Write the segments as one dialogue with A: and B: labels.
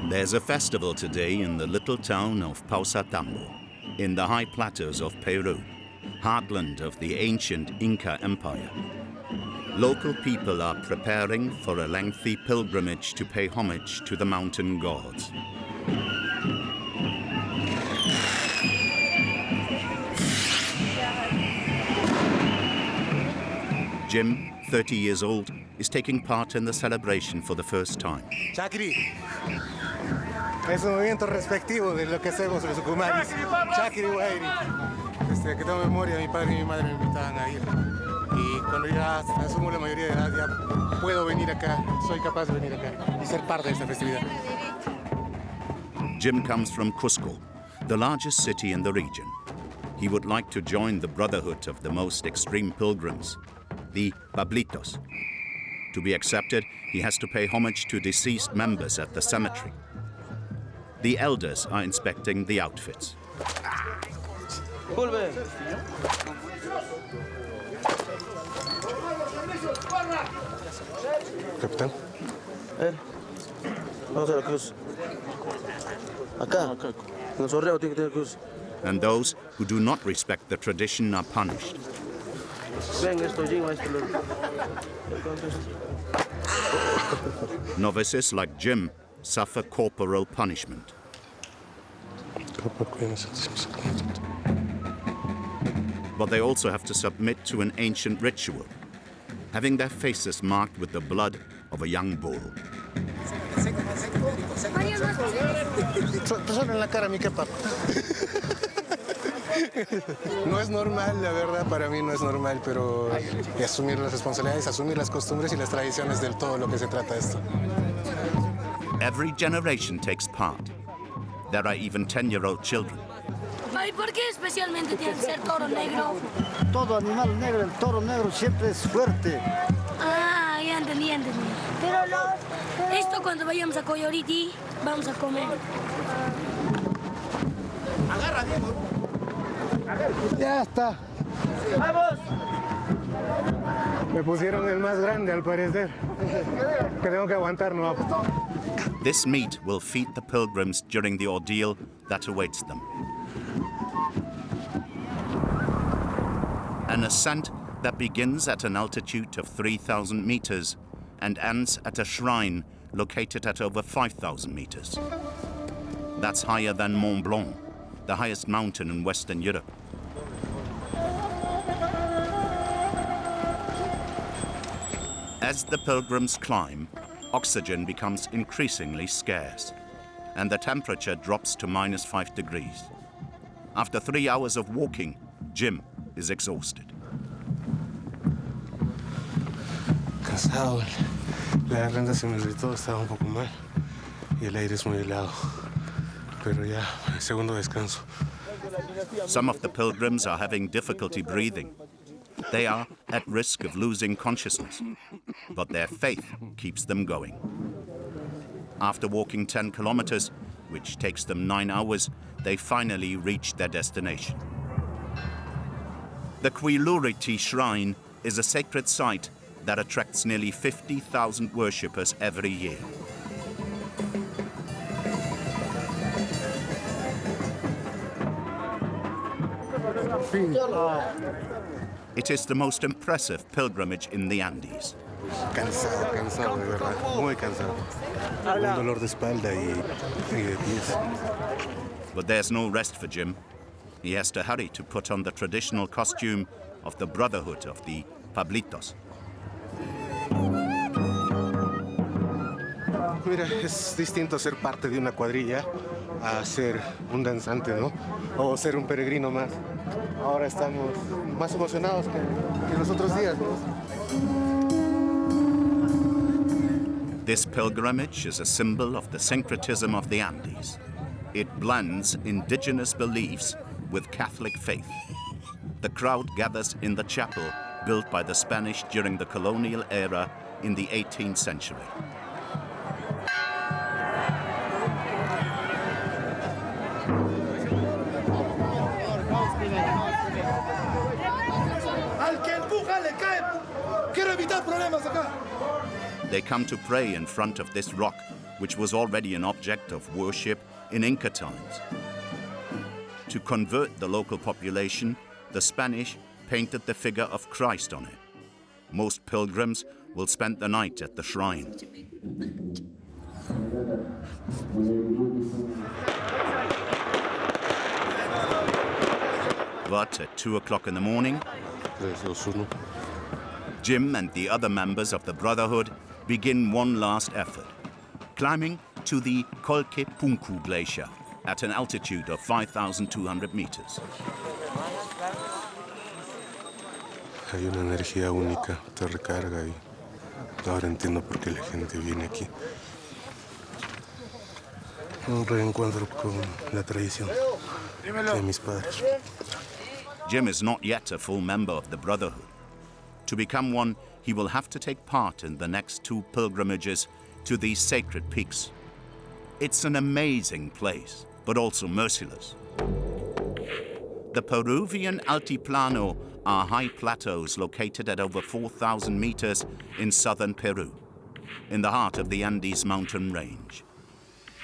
A: There's a festival today in the little town of Pausatambo, in the high plateaus of Peru, heartland of the ancient Inca Empire. Local people are preparing for a lengthy pilgrimage to pay homage to the mountain gods. Jim, 30 years old, is taking part in the celebration for the first time.
B: Chakri. Es un movimiento respectivo de lo que hacemos los Ucumaris. Chakri Wairi. Que tengo memoria, mi padre y mi madre me invitaban a ir. Y cuando ya asumo la mayoría de edad, ya puedo venir acá, soy capaz de venir acá y ser parte de esta festividad.
A: Jim comes from Cusco, the largest city in the region. He would like to join the brotherhood of the most extreme pilgrims, the Pablitos. To be accepted, he has to pay homage to deceased members at the cemetery. The elders are inspecting the outfits.
B: Capitán.
C: Vamos a la cruz. Acá. En el sorreo tiene que tener cruz.
A: And those who do not respect the tradition are punished. Novices like Jim suffer corporal punishment. But they also have to submit to an ancient ritual, having their faces marked with the blood of a young bull.
B: No es normal, la verdad, para mí no es normal, pero y asumir las responsabilidades, asumir las costumbres y las tradiciones del todo lo que se trata de esto.
A: Every generation takes part. There are even 10-year-old children.
D: Ay, ¿por qué especialmente tiene que ser toro negro?
E: Todo animal negro, el toro negro siempre es fuerte.
D: Ah, ya entendí. Pero no. Esto cuando vayamos a Coyoriti, vamos a comer.
B: Agarra, Diego.
E: Ya está.
B: ¡Vamos! Me pusieron el más grande, al parecer. Que tengo que aguantar, ¿no?
A: This meat will feed the pilgrims during the ordeal that awaits them. An ascent that begins at an altitude of 3,000 meters and ends at a shrine located at over 5,000 meters. That's higher than Mont Blanc, the highest mountain in Western Europe. As the pilgrims climb, oxygen becomes increasingly scarce, and the temperature drops to -5 degrees. After 3 hours of walking, Jim is exhausted.
B: Cansado, la garganta se me irritó, estaba un poco mal y el aire es muy helado. Pero ya, segundo descanso.
A: Some of the pilgrims are having difficulty breathing. They are at risk of losing consciousness, but their faith keeps them going. After walking 10 kilometers, which takes them 9 hours, they finally reach their destination. The Quiluriti Shrine is a sacred site that attracts nearly 50,000 worshippers every year. It is the most impressive pilgrimage in the Andes.
B: Cansado, de verdad, muy cansado. Un dolor de espalda y de pies.
A: But there's no rest for Jim. He has to hurry to put on the traditional costume of the Brotherhood of the Pablitos.
B: Mira, es distinto ser parte de una cuadrilla a ser un danzante, ¿no? O ser un peregrino más. Ahora estamos más emocionados que los otros días, ¿no?
A: This pilgrimage is a symbol of the syncretism of the Andes. It blends indigenous beliefs with Catholic faith. The crowd gathers in the chapel built by the Spanish during the colonial era in the 18th century. They come to pray in front of this rock which was already an object of worship in Inca times. To convert the local population, the Spanish painted the figure of Christ on it. Most pilgrims will spend the night at the shrine. But at 2 o'clock in the morning, Jim and the other members of the Brotherhood begin one last effort, climbing to the Colque Punku Glacier at an altitude of 5,200 meters.
B: Hay una energía única, te recarga y ahora entiendo por qué la gente viene aquí. Un reencuentro con la tradición de mis padres.
A: Jim is not yet a full member of the Brotherhood. To become one, he will have to take part in the next 2 pilgrimages to these sacred peaks. It's an amazing place, but also merciless. The Peruvian Altiplano are high plateaus located at over 4,000 meters in southern Peru, in the heart of the Andes mountain range.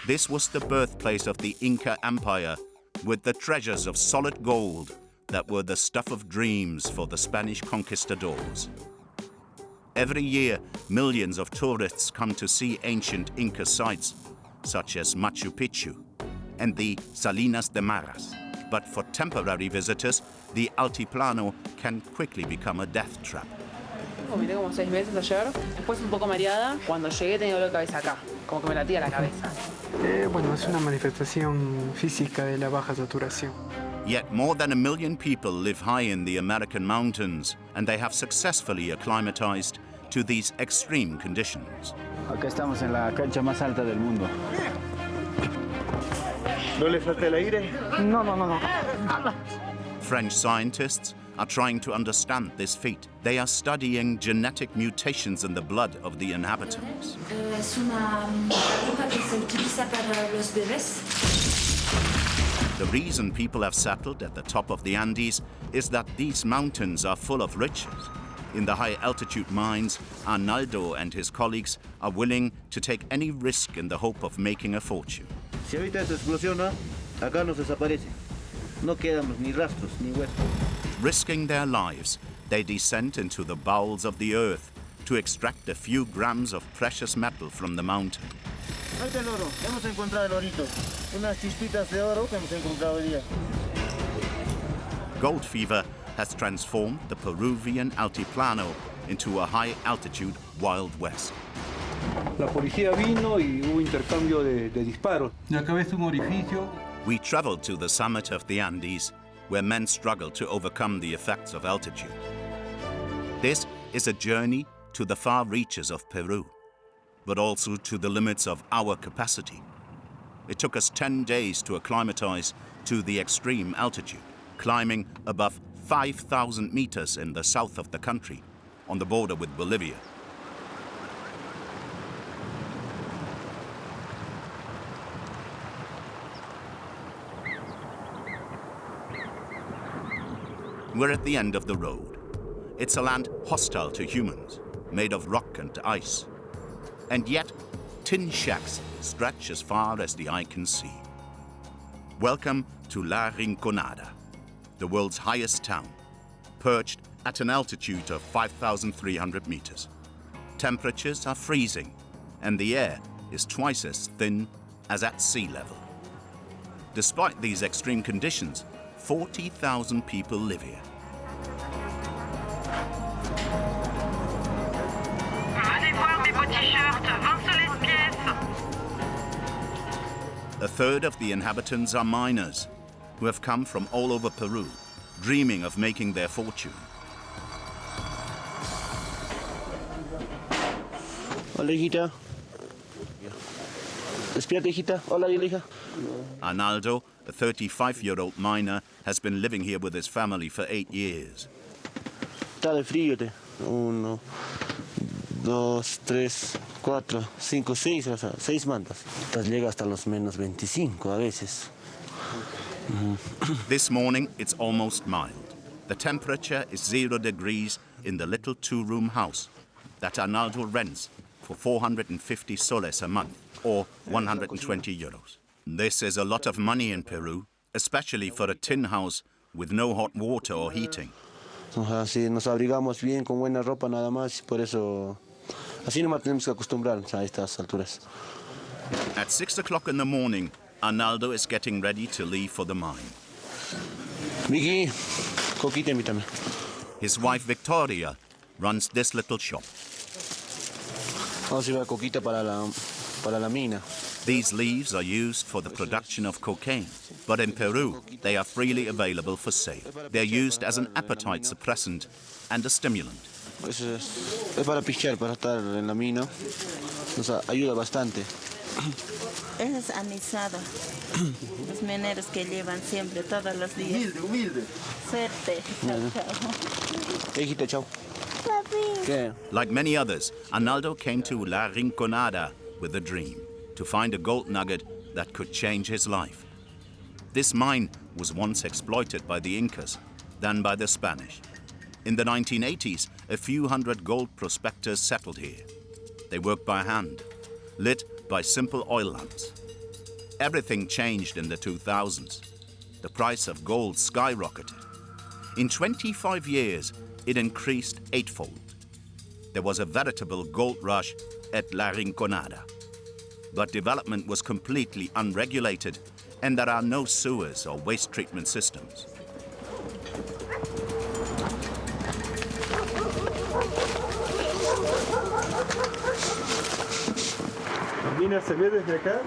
A: This was the birthplace of the Inca Empire, with the treasures of solid gold that were the stuff of dreams for the Spanish conquistadors. Every year, millions of tourists come to see ancient Inca sites, such as Machu Picchu and the Salinas de Maras. But for temporary visitors, the Altiplano can quickly become a death trap.
F: Vomité como 6 veces ayer, después un poco mareada. Cuando llegué tenía dolor de cabeza acá, como que me latía la cabeza.
G: Bueno, es una manifestación física de la baja saturación.
A: Yet more than 1 million people live high in the American mountains, and they have successfully acclimatized to these extreme conditions.
E: Acá estamos en la cancha más alta del mundo.
C: ¿No le falta el aire?
G: No.
A: French scientists are trying to understand this feat. They are studying genetic mutations in the blood of the inhabitants.
H: Es una aguja que se utiliza para los bebés.
A: The reason people have settled at the top of the Andes is that these mountains are full of riches. In the high-altitude mines, Arnaldo and his colleagues are willing to take any risk in the hope of making a fortune.
C: Si ahorita esto explosiona, acá nos desaparece. No quedan ni rastros, ni huesos.
A: Risking their lives, they descend into the bowels of the earth to extract a few grams of precious metal from the mountain.
C: Ahí está el oro, hemos encontrado el orito. Unas chispitas de oro que hemos encontrado hoy día.
A: Gold fever has transformed the Peruvian Altiplano into a high-altitude Wild West.
I: La policía vino y hubo intercambio de disparos.
J: Y acá ves un orificio.
A: We traveled to the summit of the Andes, where men struggle to overcome the effects of altitude. This is a journey to the far reaches of Peru, but also to the limits of our capacity. It took us 10 days to acclimatize to the extreme altitude, climbing above 5,000 meters in the south of the country, on the border with Bolivia. We're at the end of the road. It's a land hostile to humans, made of rock and ice. And yet, tin shacks stretch as far as the eye can see. Welcome to La Rinconada, the world's highest town, perched at an altitude of 5,300 meters. Temperatures are freezing, and the air is twice as thin as at sea level. Despite these extreme conditions, 40,000 people live here. A third of the inhabitants are miners who have come from all over Peru, dreaming of making their fortune.
C: Hola, hijita. Despierta, hijita. Hola, hija.
A: Arnaldo, a 35-year-old miner, has been living here with his family for 8 years.
C: Está de frío, 1, 2, 3, 4, 5, 6, o sea, 6 mantas. Llega hasta los menos 25 a veces.
A: This morning, it's almost mild. The temperature is 0 degrees in the little 2-room house that Arnaldo rents for 450 soles a month. or 120 euros. This is a lot of money in Peru, especially for a tin house with no hot water or heating.
C: Así nos abrigamos bien con buena ropa nada más, por eso así nomás tenemos que acostumbrarnos a estas alturas.
A: At 6 o'clock in the morning, Arnaldo is getting ready to leave for the mine.
C: Vicky, coquita, invítame.
A: His wife Victoria runs this little shop.
C: Vamos a llevar coquita para la mina.
A: These leaves are used for the production of cocaine, but in Peru, they are freely available for sale. They're used as an appetite suppressant and a stimulant.
C: Es para pichar, para estar en la mina. Nos ayuda bastante.
J: Ese es anisado. Los mineros que llevan siempre, todos los días.
C: Humilde.
J: Suerte.
C: Hijito, chao. ¿Qué?
A: Like many others, Arnaldo came to La Rinconada with a dream, to find a gold nugget that could change his life. This mine was once exploited by the Incas, then by the Spanish. In the 1980s, a few hundred gold prospectors settled here. They worked by hand, lit by simple oil lamps. Everything changed in the 2000s. The price of gold skyrocketed. In 25 years, it increased eightfold. There was a veritable gold rush at La Rinconada. But development was completely unregulated, and there are no sewers or waste treatment systems.
I: ¿La mina se ve desde acá?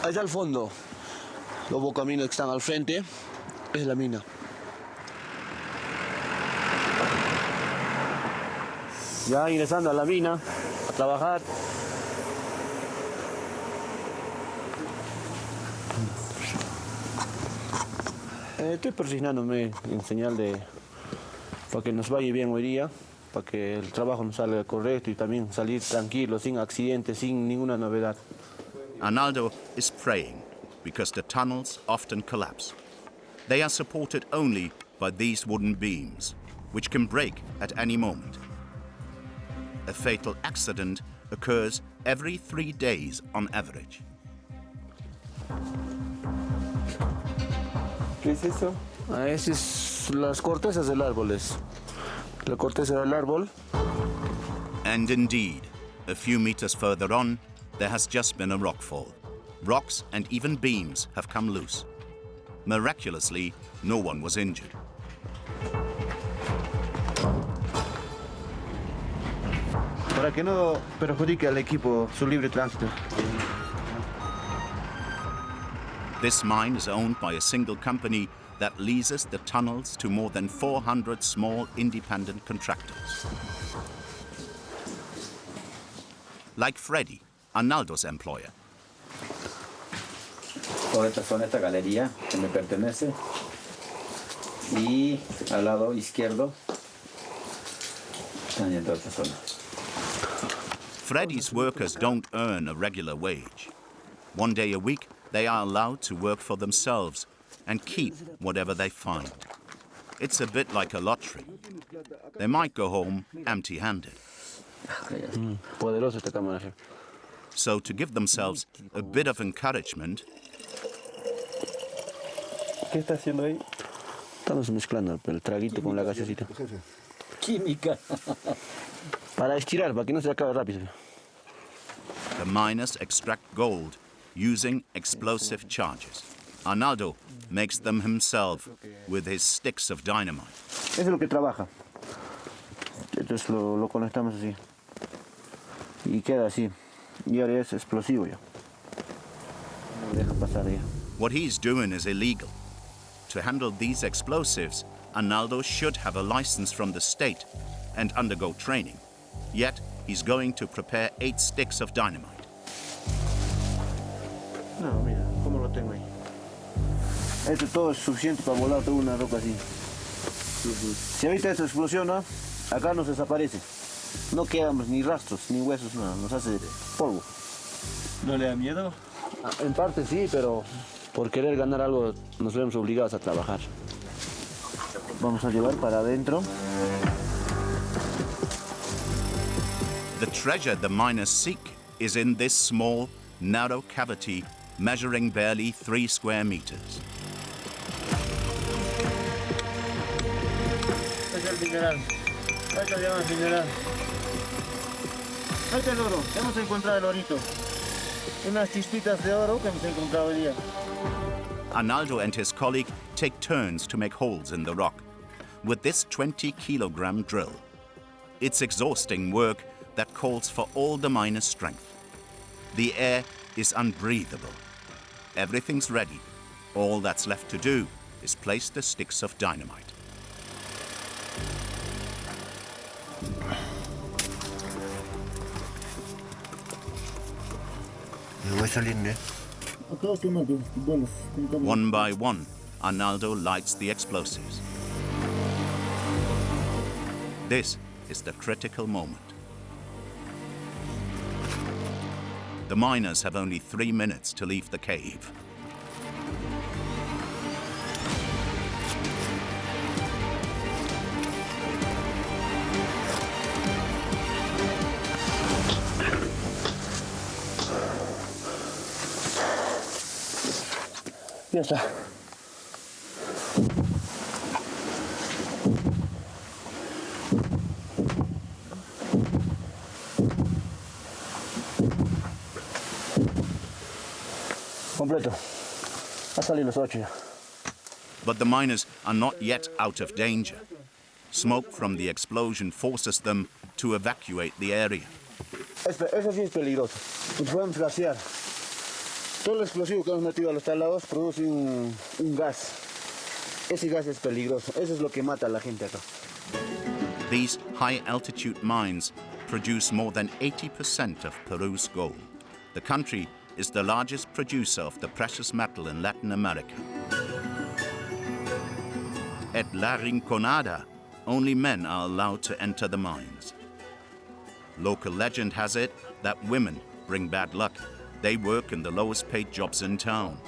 C: Allá al fondo, los bocaminos que están al frente, es la mina. Ya ingresando a la mina, a trabajar. Estoy persignándome en señal de para que nos vaya bien hoy día, para que el trabajo nos salga correcto y también salir tranquilo, sin accidentes, sin ninguna novedad.
A: Arnaldo is praying because the tunnels often collapse. They are supported only by these wooden beams, which can break at any moment. A fatal accident occurs every 3 days on average.
I: ¿Qué es eso?
C: Esas son las cortezas del árbol. La corteza del árbol.
A: And indeed, a few meters further on, there has just been a rockfall. Rocks and even beams have come loose. Miraculously, no one was injured.
C: Para que no perjudique al equipo su libre tránsito.
A: This mine is owned by a single company that leases the tunnels to more than 400 small independent contractors. Like Freddy, Arnaldo's employer.
K: Toda esta zona, esta galería que me pertenece, y al lado izquierdo también toda esta zona.
A: Freddy's workers don't earn a regular wage. 1 day a week, they are allowed to work for themselves and keep whatever they find. It's a bit like a lottery. They might go home empty-handed.
C: Poderosa esta cámara.
A: So to give themselves a bit of encouragement,
I: ¿Qué está haciendo ahí?
C: Estamos mezclando el traguito con la gaseosita.
K: Química.
C: Para estirar, para que no se acabe rápido.
A: the miners extract gold using explosive charges. Arnaldo makes them himself with his sticks of dynamite.
C: Eso es lo que trabaja. Entonces lo conectamos así. Y queda así. Y ahora es explosivo ya. Deja pasar ya.
A: What he's doing is illegal. To handle these explosives, Arnaldo should have a license from the state and undergo training. Yet, he's going to prepare 8 sticks of dynamite.
C: No, mira, cómo lo tengo ahí. Esto todo es suficiente para volar toda una roca así. Si ahorita esto explosiona, acá nos desaparece. No quedamos ni rastros, ni huesos, nada. Nos hace polvo.
K: ¿No le da miedo?
C: En parte sí, pero por querer ganar algo nos vemos obligados a trabajar. Vamos a llevar para adentro.
A: The treasure the miners seek is in this small narrow cavity measuring barely 3 square meters.
C: Este es el mineral. Esto se llama mineral. Este es el oro. Hemos encontrado el orito. Unas chispitas de oro que hemos encontrado hoy día.
A: Arnaldo and his colleague take turns to make holes in the rock with this 20-kilogram drill. It's exhausting work that calls for all the miners' strength. The air is unbreathable. Everything's ready. All that's left to do is place the sticks of dynamite. One by one, Arnaldo lights the explosives. This is the critical moment. The miners have only 3 minutes to leave the cave.
C: Ya está. Completo. Va a salir los 8 ya.
A: But the miners are not yet out of danger. Smoke from the explosion forces them to evacuate the area.
C: Eso sí es peligroso. Nos podemos gasear. Todo el explosivo que hemos metido a los talados produce un gas. Ese gas es peligroso. Eso es lo que mata a la gente acá.
A: These high-altitude mines produce more than 80% of Peru's gold. The country is the largest producer of the precious metal in Latin America. At La Rinconada, only men are allowed to enter the mines. Local legend has it that women bring bad luck. They work in the lowest paid jobs in town,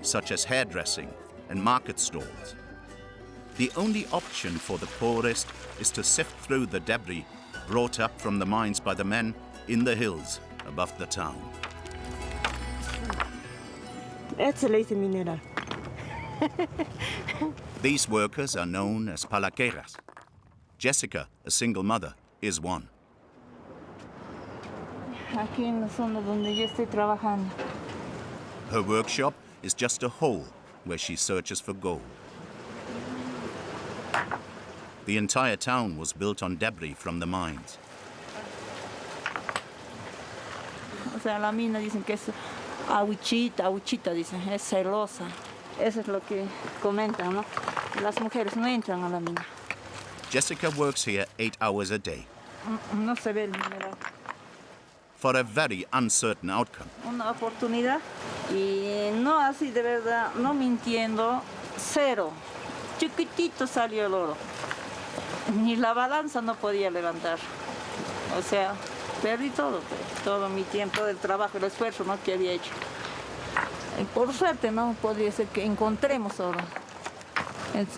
A: such as hairdressing and market stalls. The only option for the poorest is to sift through the debris brought up from the mines by the men in the hills above the town.
J: Excelente mineral.
A: These workers are known as palaqueras. Jessica, a single mother, is one.
J: Aquí en la zona donde yo estoy trabajando.
A: Her workshop is just a hole where she searches for gold. The entire town was built on debris from the mines.
J: O sea, la mina dicen que es aguchita, dicen, es celosa. Eso es lo que comentan, ¿no? Las mujeres no entran a la mina.
A: Jessica works here 8 hours a day.
J: No se ve el mineral.
A: For a very uncertain outcome.
J: Una oportunidad y no así de verdad, no mintiendo, 0. Chiquitito salió el oro. Ni la balanza no podía levantar. O sea, perdí todo mi tiempo del trabajo, el esfuerzo, ¿no?, que había hecho. Y por suerte no podría ser que encontremos oro.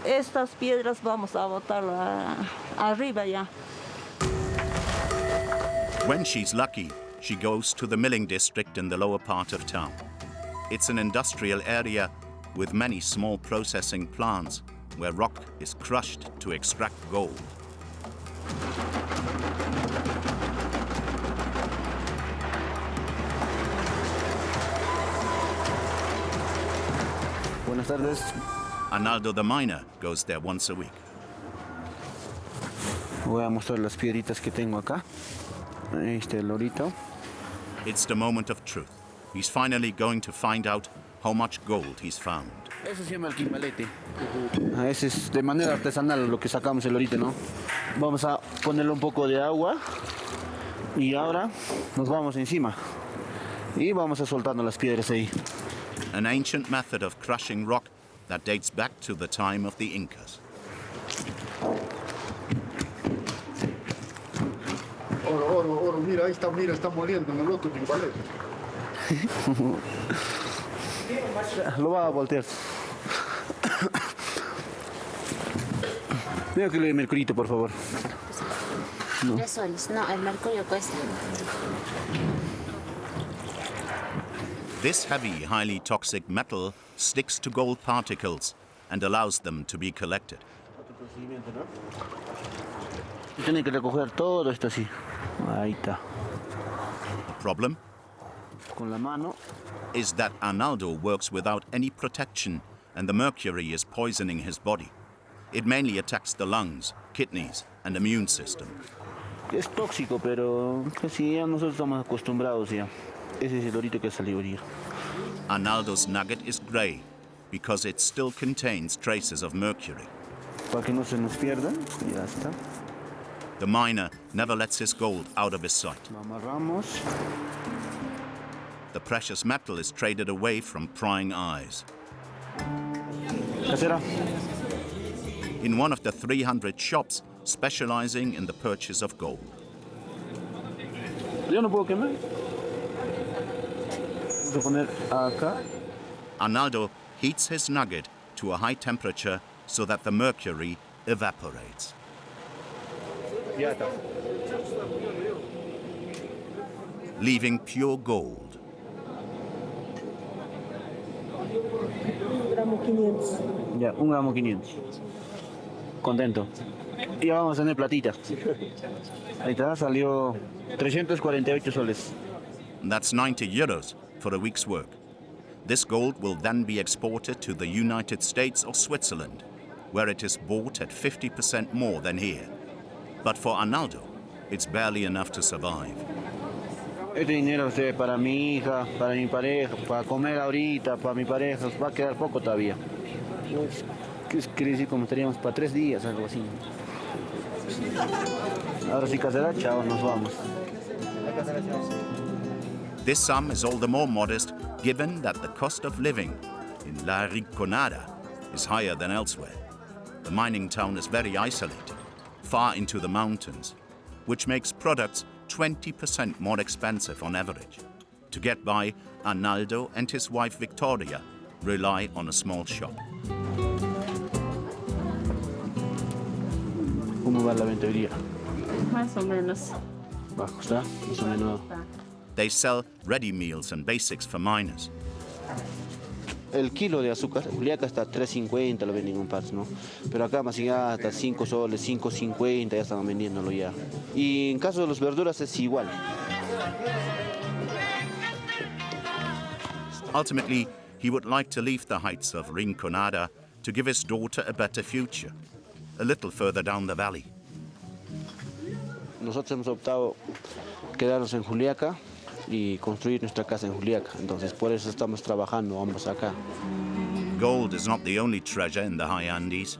J: Estas piedras vamos a botarlas arriba ya.
A: When she's lucky, she goes to the milling district in the lower part of town. It's an industrial area with many small processing plants where rock is crushed to extract gold.
C: Buenas tardes.
A: Arnaldo the miner goes there once a week.
C: Voy a mostrar las piedritas que tengo acá. Ahí está el orito.
A: It's the moment of truth. He's finally going to find out how much gold he's found.
C: Eso se llama el quimbalete. Ese es de manera artesanal lo que sacamos el orito, ¿no? Vamos a ponerle un poco de agua y ahora nos vamos encima y vamos a soltando las piedras ahí.
A: An ancient method of crushing rock that dates back to the time of the Incas.
E: Oro, mira, ahí está, está moliendo en el otro quimbalete.
C: Lo va a voltear. Veo que le dé mercurito, por favor.
L: No. 3 soles. No, el mercurio cuesta.
A: This heavy, highly toxic metal sticks to gold particles and allows them to be collected.
C: Tienen que recoger todo esto así. Ahí está.
A: The problem
C: Con la mano.
A: is that Arnaldo works without any protection and the mercury is poisoning his body. It mainly attacks the lungs, kidneys, and immune system.
C: Es tóxico, pero casi ya nosotros estamos acostumbrados ya. Ese es el dorito que salió ayer.
A: Arnaldo's nugget is grey because it still contains traces of mercury.
C: Para que no se nos pierda, ya está.
A: The miner never lets his gold out of his sight.
C: Lo amarramos.
A: The precious metal is traded away from prying eyes.
C: Casera.
A: In one of the 300 shops specializing in the purchase of gold.
C: Yo no puedo quemar. Voy a poner acá.
A: Arnaldo heats his nugget to a high temperature so that the mercury evaporates.
C: Ya está.
A: Leaving pure gold.
C: Ya, 1 gramo 500. Contento. Y ya vamos a tener platita. Ahí está, salió 348 soles.
A: That's 90 euros for a week's work. This gold will then be exported to the United States or Switzerland, where it is bought at 50% more than here. But for Arnaldo, it's barely enough to survive.
C: Este dinero es para mi hija, para mi pareja, para comer ahorita, para mi pareja. Va a quedar poco todavía. Quiere decir como estaríamos para 3 días, algo así. Ahora sí, casera, chao, nos vamos.
A: This sum is all the more modest given that the cost of living in La Rinconada is higher than elsewhere. The mining town is very isolated, far into the mountains, which makes products 20% more expensive on average. To get by, Arnaldo and his wife Victoria rely on a small shop.
C: ¿Cómo va la venta hoy día?
J: Más o menos.
C: Bajo, ¿está? Más o menos.
A: They sell ready meals and basics for miners.
C: El kilo de azúcar, Juliaca está 3.50, lo venden en un parche, ¿no? Pero acá más allá hasta 5 soles, 5.50 ya están vendiéndolo ya. Y en caso de las verduras es igual.
A: Ultimately, he would like to leave the heights of Rinconada to give his daughter a better future, a little further down the valley.
C: Nosotros hemos optado quedarnos en Juliaca y construir nuestra casa en Juliaca. Entonces, por eso estamos trabajando ambos acá.
A: Gold is not the only treasure in the high Andes.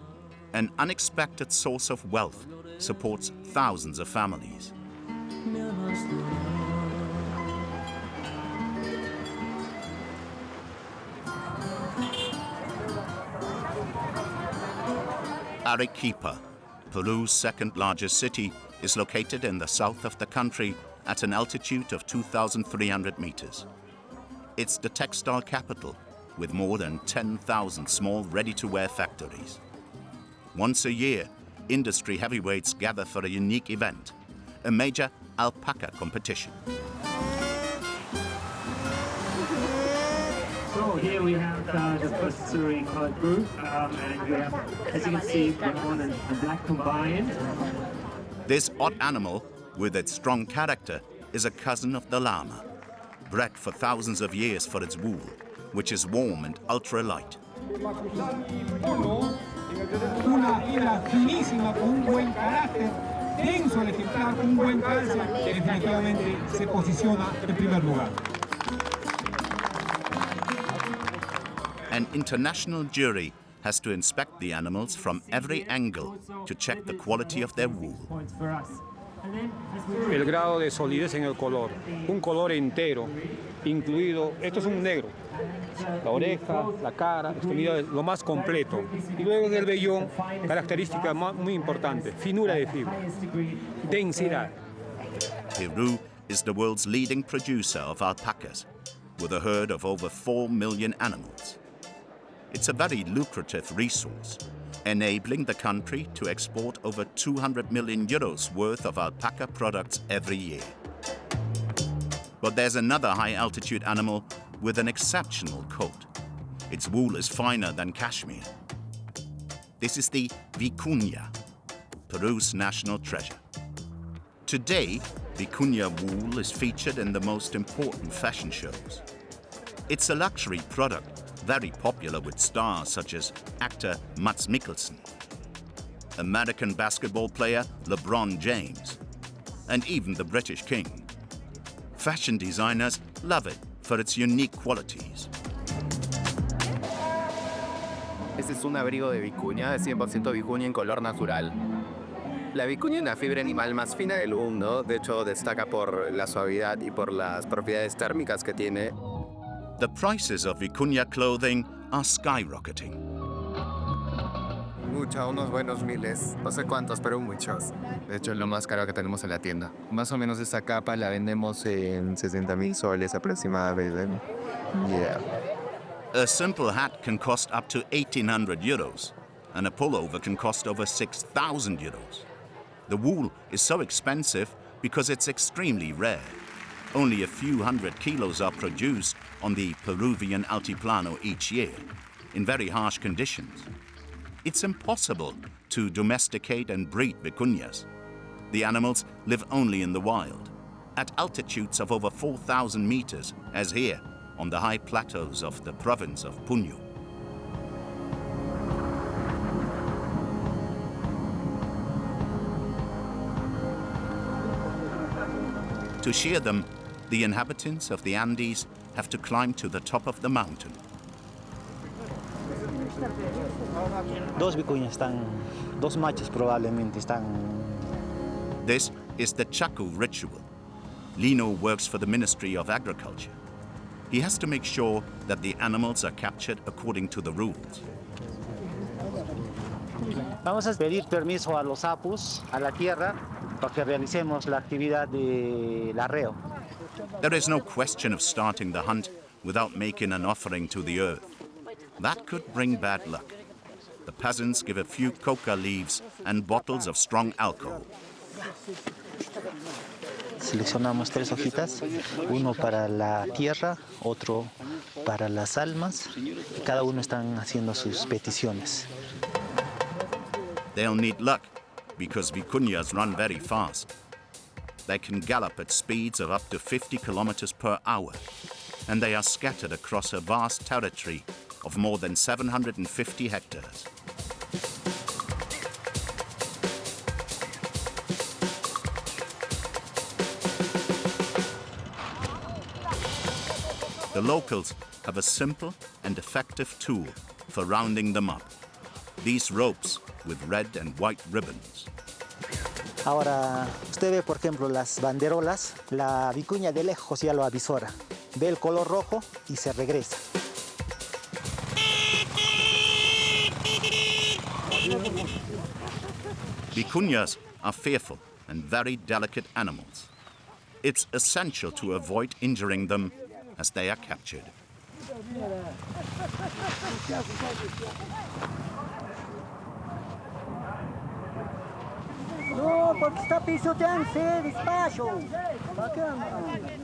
A: An unexpected source of wealth supports thousands of families. Arequipa, Peru's second largest city, is located in the south of the country at an altitude of 2,300 meters. It's the textile capital with more than 10,000 small ready-to-wear factories. Once a year, industry heavyweights gather for a unique event, a major alpaca competition.
L: So here we have the patisserie called group, and we have, as you can see, brown and black combined.
A: This odd animal, with its strong character, is a cousin of the llama, bred for thousands of years for its wool, which is warm and ultra-light.
M: Una piel finísima con un buen carácter, denso el ejemplar, un buen calce, que definitivamente se posiciona en primer lugar.
A: An international jury has to inspect the animals from every angle to check the quality of their wool.
N: El grado de solidez en el color, un color entero, incluido, esto es un negro, la oreja, la cara, lo más completo. Y luego del vellón, característica muy importante, finura de fibra, densidad.
A: Peru is the world's leading producer of alpacas, with a herd of over 4 million animals. It's a very lucrative resource, enabling the country to export over 200 million euros worth of alpaca products every year. But there's another high-altitude animal with an exceptional coat. Its wool is finer than cashmere. This is the vicuña, Peru's national treasure. Today, vicuña wool is featured in the most important fashion shows. It's a luxury product, very popular with stars such as actor Mads Mikkelsen, American basketball player LeBron James, and even the British King. Fashion designers love it for its unique qualities.
O: Este es un abrigo de vicuña, de 100% vicuña en color natural. La vicuña es la fibra animal más fina del mundo, de hecho destaca por la suavidad y por las propiedades térmicas que tiene.
A: The prices of vicuña clothing are skyrocketing.
O: Mucho, unos buenos miles, no sé cuántos, pero muchos. De hecho, es lo más caro que tenemos en la tienda. Más o menos esta capa la vendemos en 60,000 soles aproximadamente. Yeah.
A: A simple hat can cost up to 1,800 euros, and a pullover can cost over 6,000 euros. The wool is so expensive because it's extremely rare. Only a few hundred kilos are produced on the Peruvian Altiplano each year, in very harsh conditions. It's impossible to domesticate and breed vicuñas. The animals live only in the wild, at altitudes of over 4,000 meters, as here, on the high plateaus of the province of Puno. To shear them, the inhabitants of the Andes have to climb to the top of the mountain.
E: Dos vicuñas están, dos machos probablemente están.
A: This is the Chaco ritual. Lino works for the Ministry of Agriculture. He has to make sure that the animals are captured according to the rules.
E: Vamos a pedir permiso a los sapos, a la tierra, para que realicemos la actividad del arreo.
A: There is no question of starting the hunt without making an offering to the earth. That could bring bad luck. The peasants give a few coca leaves and bottles of strong alcohol.
E: Seleccionamos 3 hojitas, uno para la tierra, otro para las almas, y cada uno están haciendo sus peticiones.
A: They'll need luck because vicuñas run very fast. They can gallop at speeds of up to 50 kilometers per hour, and they are scattered across a vast territory of more than 750 hectares. The locals have a simple and effective tool for rounding them up. These ropes with red and white ribbons.
E: Ahora, usted ve, por ejemplo, las banderolas, la vicuña de lejos ya lo avisora. Ve el color rojo y se regresa.
A: Vicuñas are fearful and very delicate animals. It's essential to avoid injuring them as they are captured.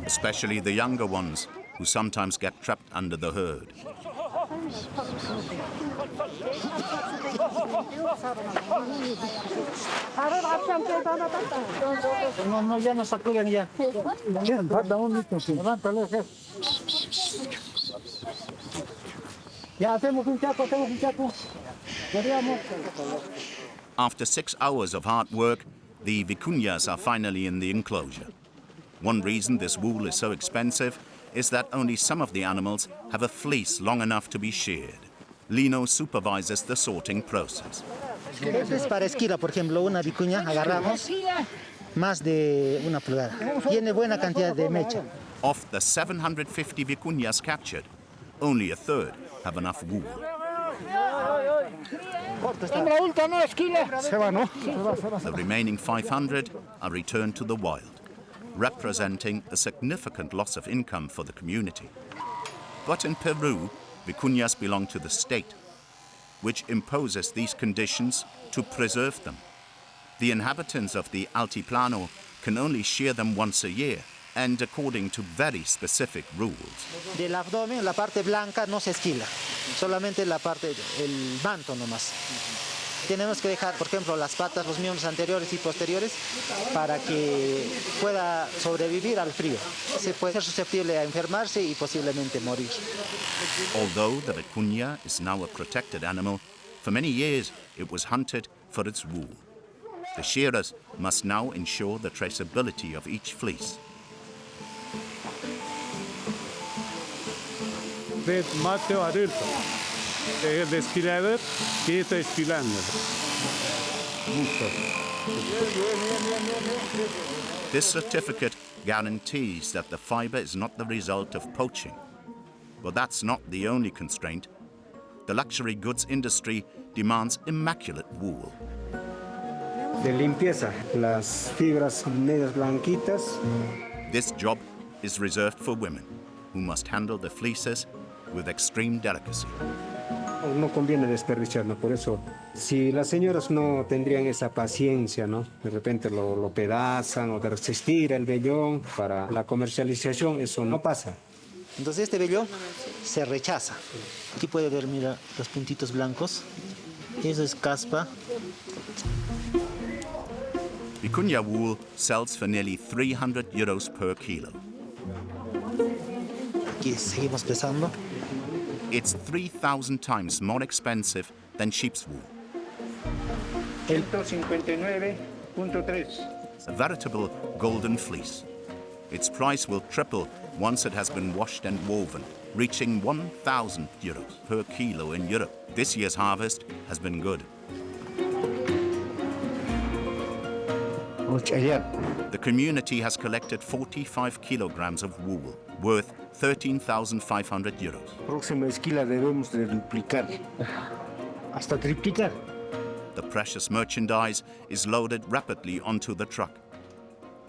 A: Especially the younger ones, who sometimes get trapped under the herd.
E: No, ya nos sacuden ya. Falta un minuto, sí. Levántalo, jefe. Ya hacemos un chaco.
A: After 6 hours of hard work, the vicuñas are finally in the enclosure. One reason this wool is so expensive is that only some of the animals have a fleece long enough to be sheared. Lino supervises the sorting process.
E: Este es para esquila, por ejemplo, una vicuña, agarramos más de 1 pulgada. Tiene buena cantidad de mecha.
A: Of the 750 vicuñas captured, only a third have enough wool. The remaining 500 are returned to the wild, representing a significant loss of income for the community. But in Peru, vicuñas belong to the state, which imposes these conditions to preserve them. The inhabitants of the Altiplano can only shear them once a year, and according to very specific rules.
E: Del abdomen, la parte blanca no se esquila, solamente la parte, el manto nomás. Tenemos que dejar, por ejemplo, las patas, los miembros anteriores y posteriores, para que pueda sobrevivir al frío. Se puede ser susceptible a enfermarse y posiblemente morir.
A: Although the vicuña is now a protected animal, for many years it was hunted for its wool. The shearers must now ensure the traceability of each fleece.
I: Red macho adulto. El desfilador que está desfilando.
A: This certificate guarantees that the fiber is not the result of poaching. But that's not the only constraint. The luxury goods industry demands immaculate wool.
P: De limpieza, las fibras medias blanquitas.
A: This job is reserved for women, who must handle the fleeces with extreme delicacy.
P: No conviene desperdiciarlo, por eso, si las señoras no tendrían esa paciencia, ¿no? De repente lo pedazan o se estira el vellón para la comercialización, eso no pasa.
E: Entonces este vellón se rechaza. Aquí puede ver, mira, los puntitos blancos. Eso es caspa.
A: Vicuña wool sells for nearly 300 euros per kilo.
E: Aquí seguimos pesando.
A: It's 3,000 times more expensive than sheep's wool.
M: 159.3.
A: A veritable golden fleece. Its price will triple once it has been washed and woven, reaching 1,000 euros per kilo in Europe. This year's harvest has been good. The community has collected 45 kilograms of wool, worth 13,500 euros.
P: Próxima esquila debemos de duplicar, hasta triplicar.
A: The precious merchandise is loaded rapidly onto the truck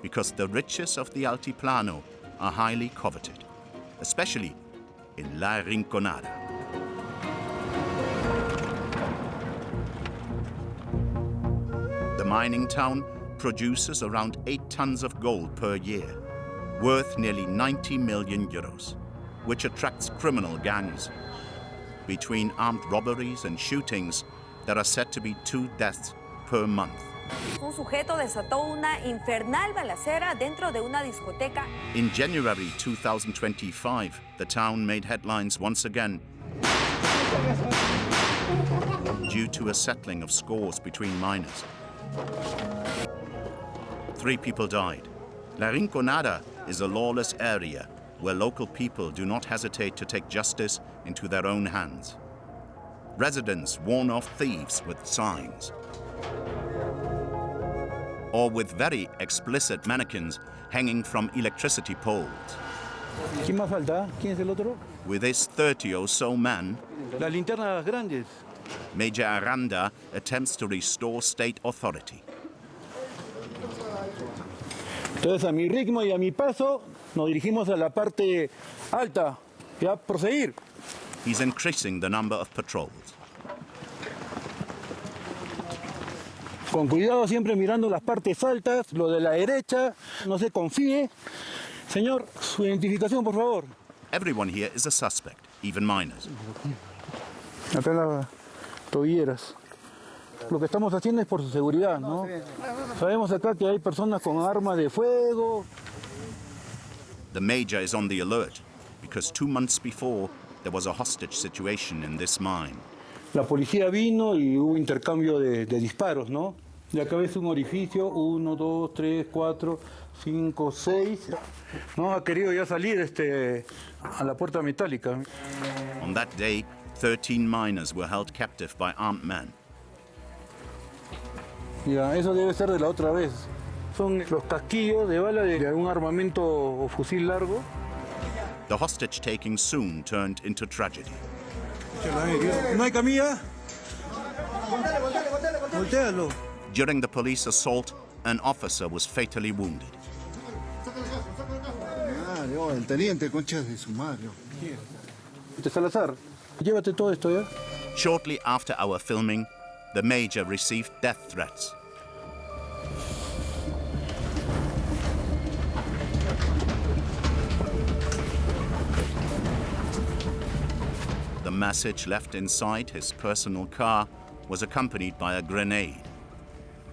A: because the riches of the Altiplano are highly coveted, especially in La Rinconada. The mining town produces around 8 tons of gold per year, worth nearly 90 million euros, which attracts criminal gangs. Between armed robberies and shootings, there are said to be 2 deaths per month.
Q: Un sujeto desató una infernal balacera dentro de una discoteca.
A: In January 2025, the town made headlines once again due to a settling of scores between miners. 3 people died. La Rinconada is a lawless area where local people do not hesitate to take justice into their own hands. Residents warn off thieves with signs, or with very explicit mannequins hanging from electricity poles.
I: ¿Quién más falta? ¿Quién es el otro?
A: With his 30 or so men,
I: Las linternas grandes.
A: Major Aranda attempts to restore state authority.
I: Entonces, a mi ritmo y a mi paso, nos dirigimos a la parte alta. Ya, proseguir.
A: He's increasing the number of patrols.
I: Con cuidado, siempre mirando las partes altas, lo de la derecha, no se confíe. Señor, su identificación, por favor.
A: Everyone here is a suspect, even minors.
I: Acá las tobilleras. Lo que estamos haciendo es por su seguridad, ¿no? Sabemos acá que hay personas con armas de fuego.
A: The major is on the alert because 2 months before there was a hostage situation in this mine.
I: La policía vino y hubo intercambio de disparos, ¿no? Y acá ves un orificio, 1, 2, 3, 4, 5, 6. No ha querido ya salir a la puerta metálica.
A: On that day, 13 miners were held captive by armed men.
I: Ya, eso debe ser de la otra vez. Son los casquillos de bala de algún armamento o fusil largo.
A: The hostage-taking soon turned into tragedy.
I: ¿No hay camilla? Voltéalo.
A: During the police assault, an officer was fatally wounded.
R: El teniente, concha de su madre.
I: Salazar, llévate todo esto ya.
A: Shortly after our filming, the major received death threats. message left inside his personal car was accompanied by a grenade.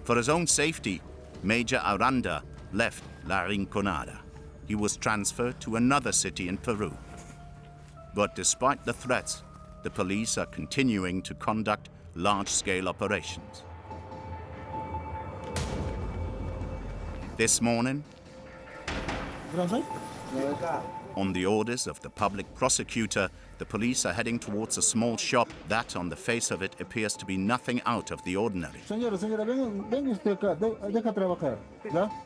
A: For his own safety, Major Aranda left La Rinconada. He was transferred to another city in Peru. But despite the threats, the police are continuing to conduct large-scale operations. This morning, on the orders of the public prosecutor, the police are heading towards a small shop that, on the face of it, appears to be nothing out of the ordinary.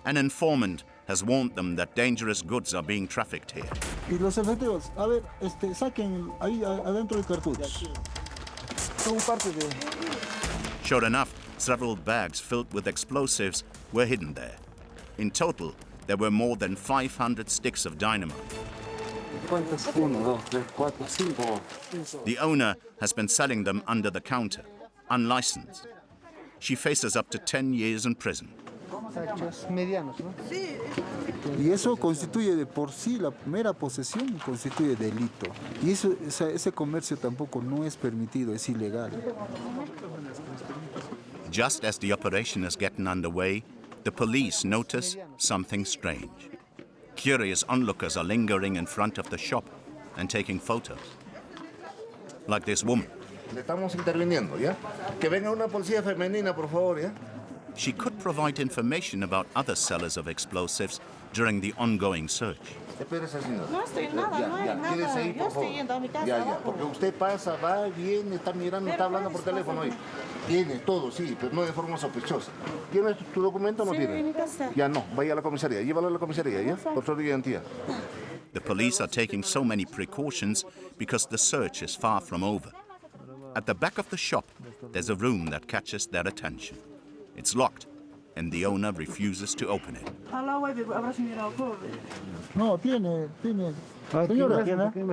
A: An informant has warned them that dangerous goods are being trafficked here.
R: Y los efectivos, a ver, saquen ahí adentro el cartucho. Son parte de...
A: Sure enough, several bags filled with explosives were hidden there. In total, there were more than 500 sticks of dynamite. The owner has been selling them under the counter, unlicensed. She faces up to 10 years in prison.
R: Y eso constituye de por sí, la mera posesión constituye delito. Y ese comercio tampoco no es permitido, es ilegal.
A: Just as the operation is getting underway, the police notice something strange. Curious onlookers are lingering in front of the shop and taking photos. Like this woman.
S: Le estamos interviniendo, ¿ya? Que venga una policía femenina, por favor, ¿ya?
A: She could provide information about other sellers of explosives during the ongoing search.
S: Espérese, señor.
J: No estoy nada, no hay nada.
S: Quédese ahí,
J: Yo
S: por favor.
J: estoy yendo a mi casa.
S: Ya, porque usted pasa, va, viene, está mirando, está hablando por teléfono ahí. Tiene todo, sí, pero no de forma sospechosa. ¿Tiene tu documento o no tiene?
J: Sí, en mi casa.
S: Ya no, vaya a la comisaría. Llévalo a la comisaría, ¿ya? Control de identidad.
A: The police are taking so many precautions because the search is far from over. At the back of the shop, there's a room that catches their attention. It's locked, and the owner refuses to open it.
R: No, tiene. Señora,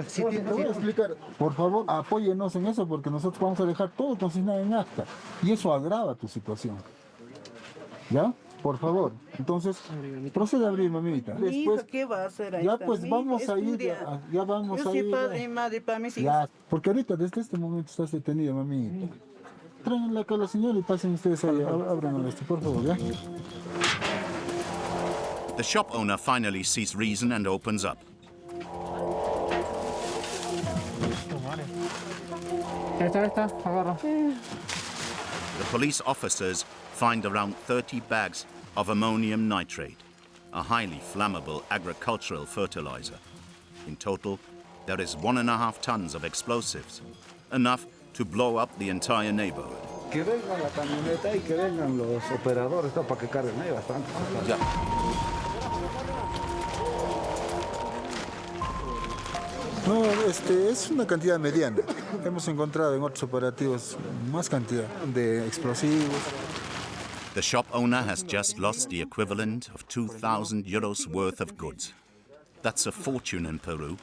R: sí, te voy a explicar. Por favor, apóyenos en eso porque nosotros vamos a dejar todo consignado en acta. Y eso agrava tu situación. ¿Ya? Por favor. Entonces, procede a abrir, mamita.
J: Mi hija, ¿qué va a hacer ahí?
R: Ya, pues vamos a ir. Ya vamos a ir.
J: Yo soy padre y madre para mis hijos.
R: Ya, porque ahorita, desde este momento, estás detenida, mamita. Tráiganla acá a la señora y pasen ustedes ahí. Abran esto, por favor, ¿ya?
A: The shop owner finally sees reason and opens up. The police officers find around 30 bags of ammonium nitrate, a highly flammable agricultural fertilizer. In total, there is 1.5 tons of explosives, enough to blow up the entire neighborhood.
I: Que venga la camioneta y que vengan los operadores para que carguen ahí bastante.
A: Ya.
R: No, es una cantidad mediana. Hemos encontrado en otros operativos más cantidad de explosivos.
A: The shop owner has just lost the equivalent of 2,000 euros worth of goods. That's a fortune in Peru,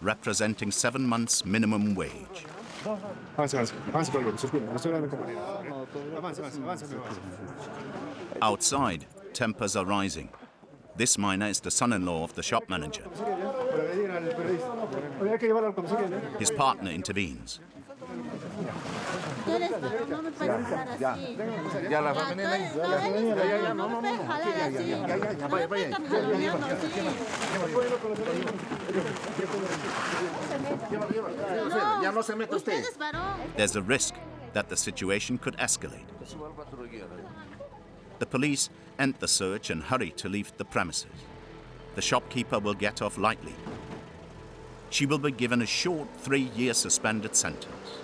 A: representing 7 months minimum wage. Outside, tempers are rising. This miner is the son-in-law of the shop manager. His partner intervenes.
S: Ya, la femenina ahí. Ya, no. Ya, vaya. Ya no se mete usted.
A: There's a risk that the situation could escalate. The police end the search and hurry to leave the premises. The shopkeeper will get off lightly. She will be given a short 3-year suspended sentence.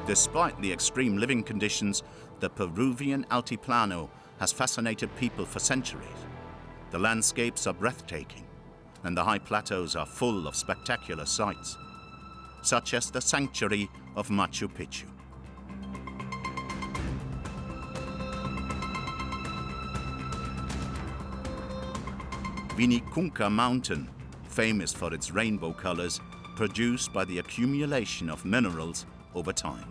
A: Despite the extreme living conditions, the Peruvian Altiplano has fascinated people for centuries. The landscapes are breathtaking, and the high plateaus are full of spectacular sights, such as the sanctuary of Machu Picchu. Vinicunca Mountain, famous for its rainbow colors, produced by the accumulation of minerals over time.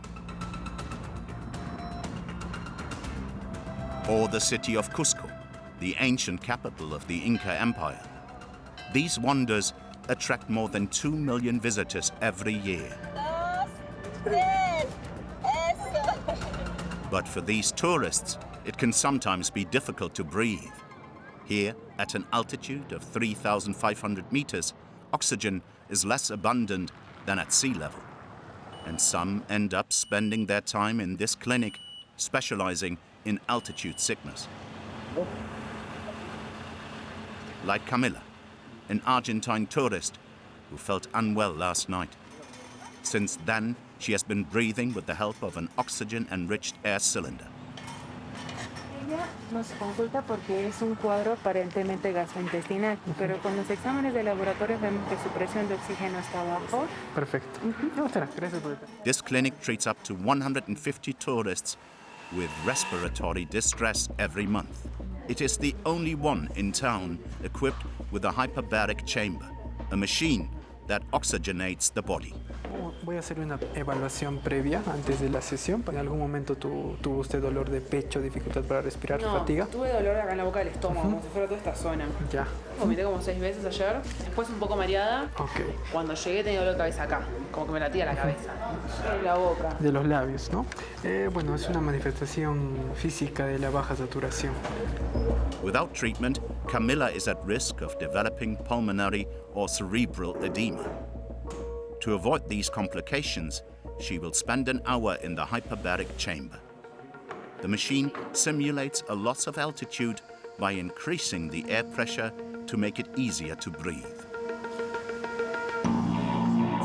A: Or the city of Cusco, the ancient capital of the Inca Empire. These wonders attract more than 2 million visitors every year. But for these tourists, it can sometimes be difficult to breathe. Here, at an altitude of 3,500 meters, oxygen is less abundant than at sea level. And some end up spending their time in this clinic, specializing in altitude sickness. Like Camila, an Argentine tourist who felt unwell last night. Since then, she has been breathing with the help of an oxygen-enriched air cylinder.
F: Ella nos consulta porque es un cuadro aparentemente gastrointestinal, pero con los exámenes de laboratorio vemos que su presión de oxígeno está bajo.
G: Perfecto. Gracias por el...
A: This clinic treats up to 150 tourists with respiratory distress every month. It is the only one in town equipped with a hyperbaric chamber, a machine that oxygenates the body.
G: Voy a hacer una evaluación previa antes de la sesión. ¿En algún momento tuvo usted dolor de pecho, dificultad para respirar, fatiga?
F: No, tuve dolor acá en la boca del estómago, como si fuera toda esta zona.
G: Ya.
F: Vomité como 6 veces ayer, después un poco mareada.
G: Ok.
F: Cuando llegué tenía dolor de cabeza acá, como que me latía la cabeza. En la boca.
G: De los labios, ¿no? Bueno, es una manifestación física de la baja saturación.
A: Without treatment, Camila is at risk of developing pulmonary or cerebral edema. To avoid these complications, she will spend an hour in the hyperbaric chamber. The machine simulates a loss of altitude by increasing the air pressure to make it easier to breathe.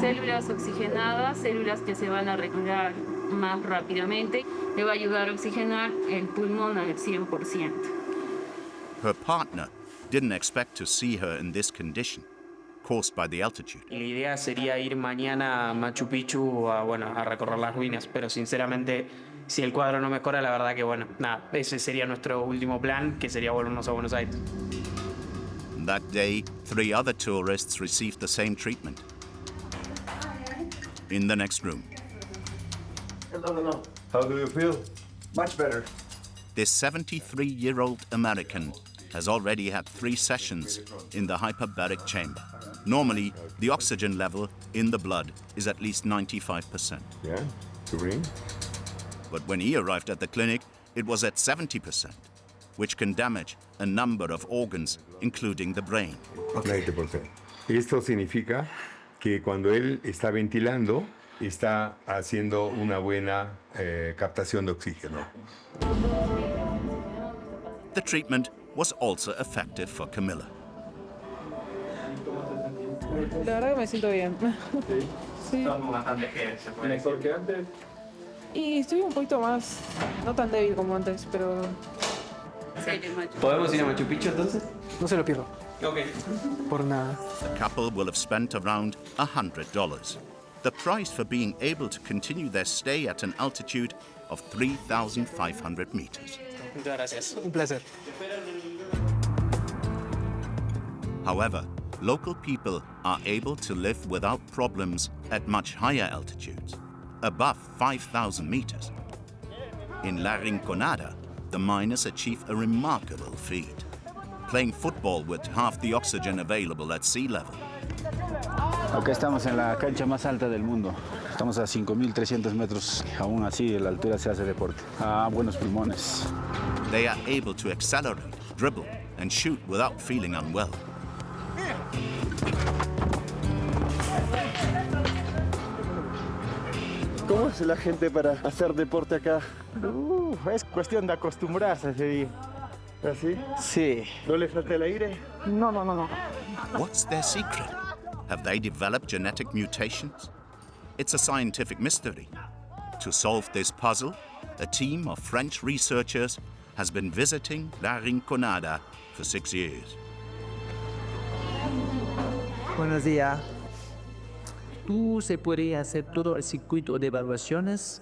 T: Células oxigenadas, células que se van a recuperar más rápidamente, le va a ayudar a oxigenar el pulmón al 100%.
A: Her partner didn't expect to see her in this condition, caused by the altitude.
U: La idea sería ir mañana a Machu Picchu a recorrer las ruinas, pero sinceramente, si el cuadro no mejora, la verdad que nada, ese sería nuestro último plan, que sería volvernos a Buenos Aires.
A: That day, 3 other tourists received the same treatment. In the next room.
V: Hello. How do you feel? Much better.
A: This 73-year-old American has already had 3 sessions in the hyperbaric chamber. Normally, the oxygen level in the blood is at least 95%.
V: Yeah, serene.
A: But when he arrived at the clinic, it was at 70%, which can damage a number of organs, including the brain.
V: 90%. Esto significa que cuando él está ventilando, está haciendo una buena captación de oxígeno.
A: The treatment was also effective for Camila.
F: La verdad que me siento bien. Sí.
U: Mejor que antes.
F: Y estoy un poquito más, no tan débil como antes, pero...
U: ¿Podemos ir a Machu Picchu entonces?
G: No se lo pierdo.
U: Okay.
G: Por nada.
A: The couple will have spent around $100. The price for being able to continue their stay at an altitude of 3,500 meters.
U: Muchas gracias.
G: Un placer.
A: However, local people are able to live without problems at much higher altitudes, above 5,000 meters. In La Rinconada, the miners achieve a remarkable feat, playing football with half the oxygen available at sea level.
C: Acá estamos en la cancha más alta del mundo. Estamos a 5.300 metros. Aún así, en la altura se hace deporte. Buenos pulmones.
A: They are able to accelerate, dribble, and shoot without feeling unwell.
C: ¿Cómo es la gente para hacer deporte acá? Es cuestión de acostumbrarse, sí. ¿Así? Sí. ¿No le falta el aire? No.
A: What's their secret? Have they developed genetic mutations? It's a scientific mystery. To solve this puzzle, a team of French researchers has been visiting La Rinconada for 6 years.
W: Buenos días. Tú se puede hacer todo el circuito de evaluaciones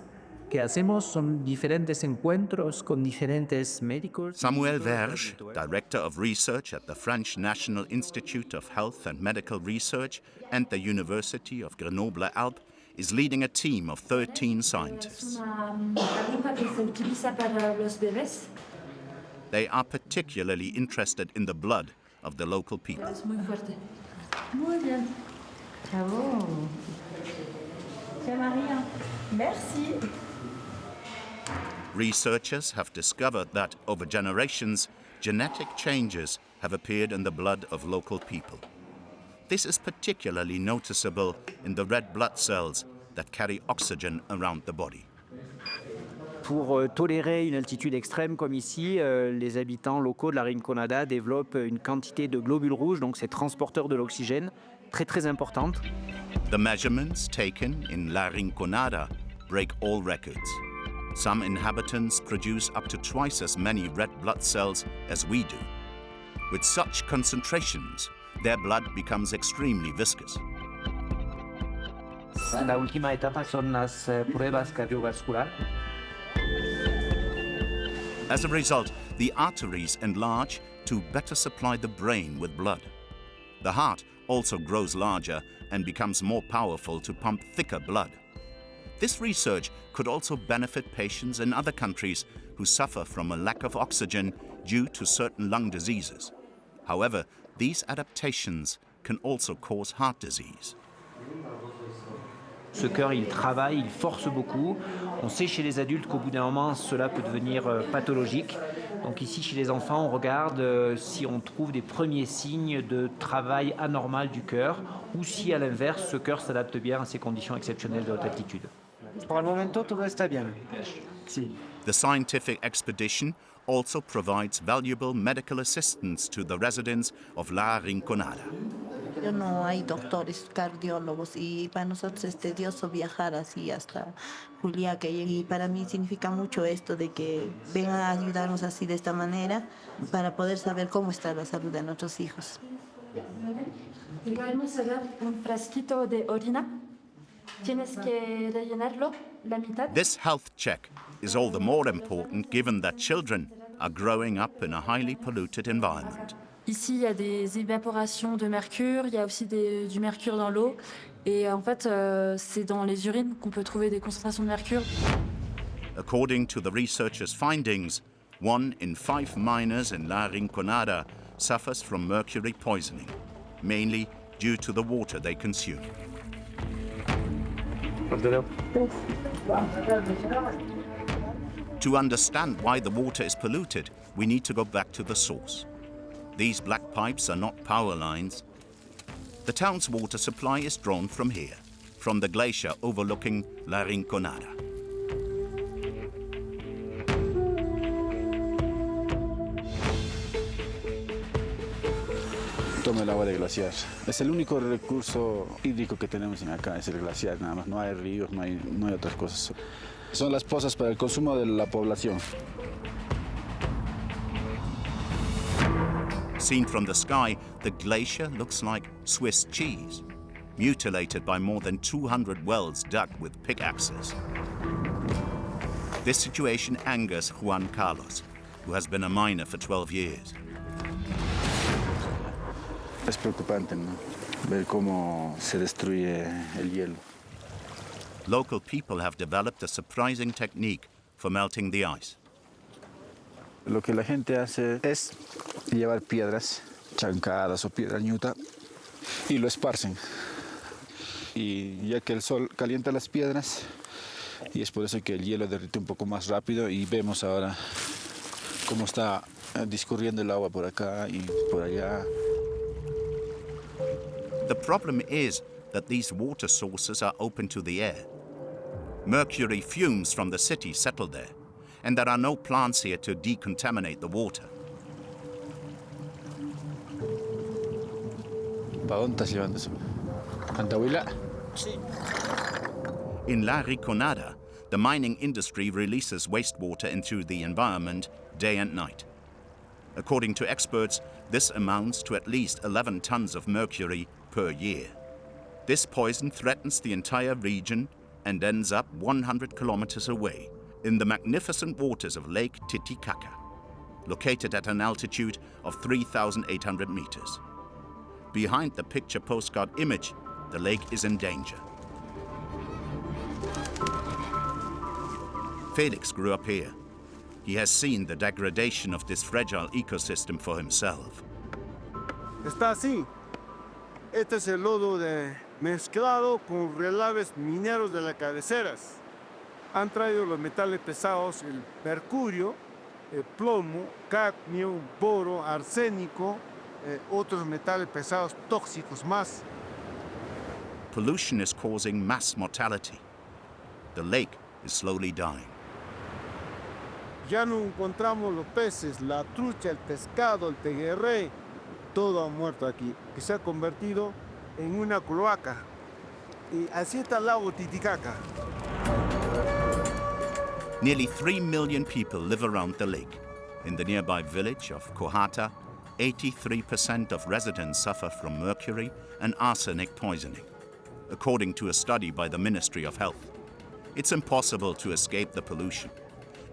W: que hacemos. Son diferentes encuentros con diferentes médicos.
A: Samuel Verge, Director of Research at the French National Institute of Health and Medical Research and the University of Grenoble-Alpes, is leading a team of 13 scientists. They are particularly interested in the blood of the local people.
J: Muy bien. Bravo. C'est Maria. Merci.
A: Researchers have discovered that over generations, genetic changes have appeared in the blood of local people. This is particularly noticeable in the red blood cells that carry oxygen around the body.
B: Pour tolérer une altitude extrême comme ici, les habitants locaux de la Rinconada développent une quantité de globules rouges, donc ces transporteurs de l'oxygène, très très importante.
A: The measurements taken in La Rinconada break all records. Some inhabitants produce up to twice as many red blood cells as we do. With such concentrations, their blood becomes extremely viscous.
B: La última etapa son las pruebas cardiovasculares.
A: As a result, the arteries enlarge to better supply the brain with blood. The heart also grows larger and becomes more powerful to pump thicker blood. This research could also benefit patients in other countries who suffer from a lack of oxygen due to certain lung diseases. However, these adaptations can also cause heart disease.
B: Ce cœur, il travaille, il force beaucoup. On sait chez les adultes qu'au bout d'un moment, cela peut devenir pathologique. Donc ici, chez les enfants, on regarde si on trouve des premiers signes de travail anormal du cœur ou si, à l'inverse, ce cœur s'adapte bien à ces conditions exceptionnelles de haute altitude.
E: Por el momento todo está bien. Sí.
A: The scientific expedition also provides valuable medical assistance to the residents of La Rinconada.
D: No hay doctores, cardiólogos y para nosotros es tedioso viajar así hasta Juliaca y para mí significa mucho esto de que vengan a ayudarnos así de esta manera para poder saber cómo está la salud de nuestros hijos.
H: Igual se da un frasquito de orina. Tienes que rellenarlo la mitad.
A: This health check is all the more important given that children are growing up in a highly polluted environment.
H: Ici, il y a des évaporations de mercure, il y a aussi du mercure dans l'eau. Et en fait, c'est dans les urines qu'on peut trouver des concentrations de mercure.
A: According to the researchers' findings, 1 in 5 miners in La Rinconada suffers from mercury poisoning, mainly due to the water they consume. To understand why the water is polluted, we need to go back to the source. These black pipes are not power lines. The town's water supply is drawn from here, from the glacier overlooking La Rinconada.
X: Toma el agua del glaciar. Es el único recurso hídrico que tenemos acá, es el glaciar nada más. No hay ríos, no hay otras cosas. Son las pozas para el consumo de la población.
A: Seen from the sky, the glacier looks like Swiss cheese, mutilated by more than 200 wells dug with pickaxes. This situation angers Juan Carlos, who has been a miner for 12 years.
X: Es preocupante, ¿no? Ver cómo se destruye el hielo.
A: Local people have developed a surprising technique for melting the ice.
X: Lo que la gente hace es llevar piedras, chancadas o piedra ñuta, y lo esparcen. Y ya que el sol calienta las piedras, y es por eso que el hielo derrite un poco más rápido, y vemos ahora cómo está discurriendo el agua por acá y por allá.
A: The problem is that these water sources are open to the air. Mercury fumes from the city settle there, and there are no plants here to decontaminate the water.
X: ¿Para dónde estás llevando eso? ¿Antahuila?
A: Sí. In La Rinconada, the mining industry releases wastewater into the environment day and night. According to experts, this amounts to at least 11 tons of mercury per year. This poison threatens the entire region and ends up 100 kilometers away in the magnificent waters of Lake Titicaca, located at an altitude of 3,800 meters. Behind the picture postcard image, the lake is in danger. Felix grew up here. He has seen the degradation of this fragile ecosystem for himself.
X: Está así.
K: Este es el lodo mezclado con relaves mineros de las cabeceras. Han traído los metales pesados, el mercurio, el plomo, cadmio, boro, arsénico, otros metales pesados tóxicos más.
A: Pollution is causing mass mortality. The lake is slowly dying.
K: Ya no encontramos los peces, la trucha, el pescado, el pejerrey. Todo ha muerto aquí, que se ha convertido en una cloaca. Y así está el lago Titicaca.
A: Nearly 3 million people live around the lake. In the nearby village of Kohata, 83% of residents suffer from mercury and arsenic poisoning, according to a study by the Ministry of Health. It's impossible to escape the pollution.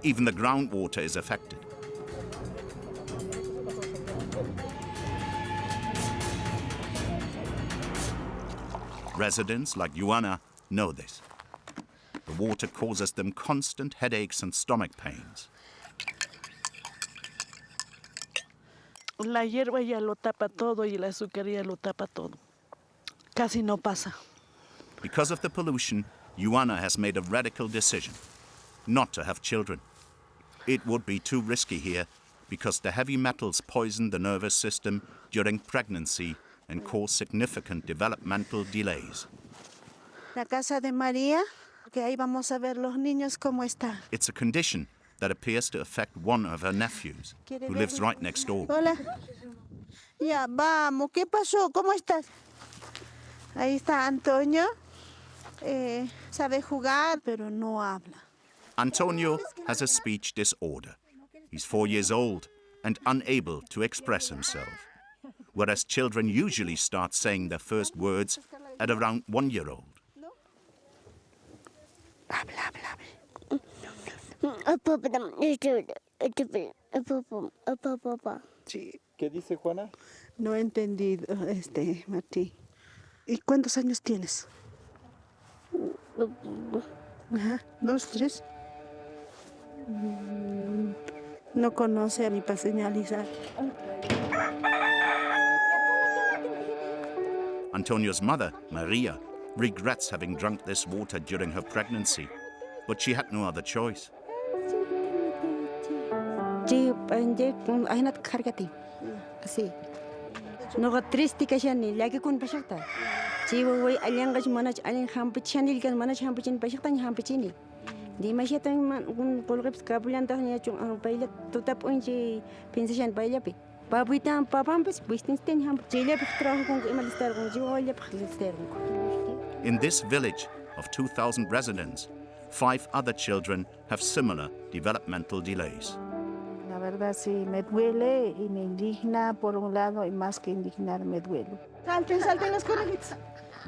A: Even the groundwater is affected. Residents like Ioana know this. The water causes them constant headaches and stomach pains.
L: La hierba ya lo tapa todo y la azucaría lo tapa todo. Casi no pasa.
A: Because of the pollution, Ioana has made a radical decision not to have children. It would be too risky here because the heavy metals poison the nervous system during pregnancy and cause significant developmental delays.
D: La casa de María, que ahí vamos a ver los niños cómo está.
A: It's a condition that appears to affect one of her nephews, who lives right next door.
D: Hola. Ya, vamos. ¿Qué pasó? ¿Cómo estás? Ahí está Antonio. Sabe jugar, pero no habla.
A: Antonio has a speech disorder. He's 4 years old and unable to express himself, whereas children usually start saying their first words at around 1 year old.
X: Sí. ¿Qué dice Juana?
L: No he entendido, Martí. ¿Y cuántos años tienes? Ajá, 2, 3. No conoce ni para señalizar.
A: Antonio's mother, Maria, regrets having drunk this water during her pregnancy, but she had no other choice.
N: Sí. No triste que ni la que con pasarta. Sí, voy a liangas manach alin hampichanil kan manach hampichin pasartan hampichini. Di masya tan un polreps kapulan tan ya chung paila tutap unchi pensation paila pi. Papuitan papampes business ham jele trabajo con imalistar con jiwale pkhlistar.
A: In this village of 2,000 residents, 5 other children have similar developmental delays.
L: La verdad sí, me duele y me indigna por un lado y más que indignar me duele. Salten, salten las conejitas.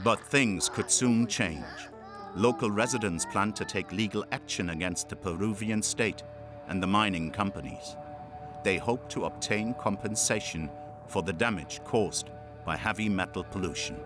A: But things could soon change. Local residents plan to take legal action against the Peruvian state and the mining companies. They hope to obtain compensation for the damage caused by heavy metal pollution.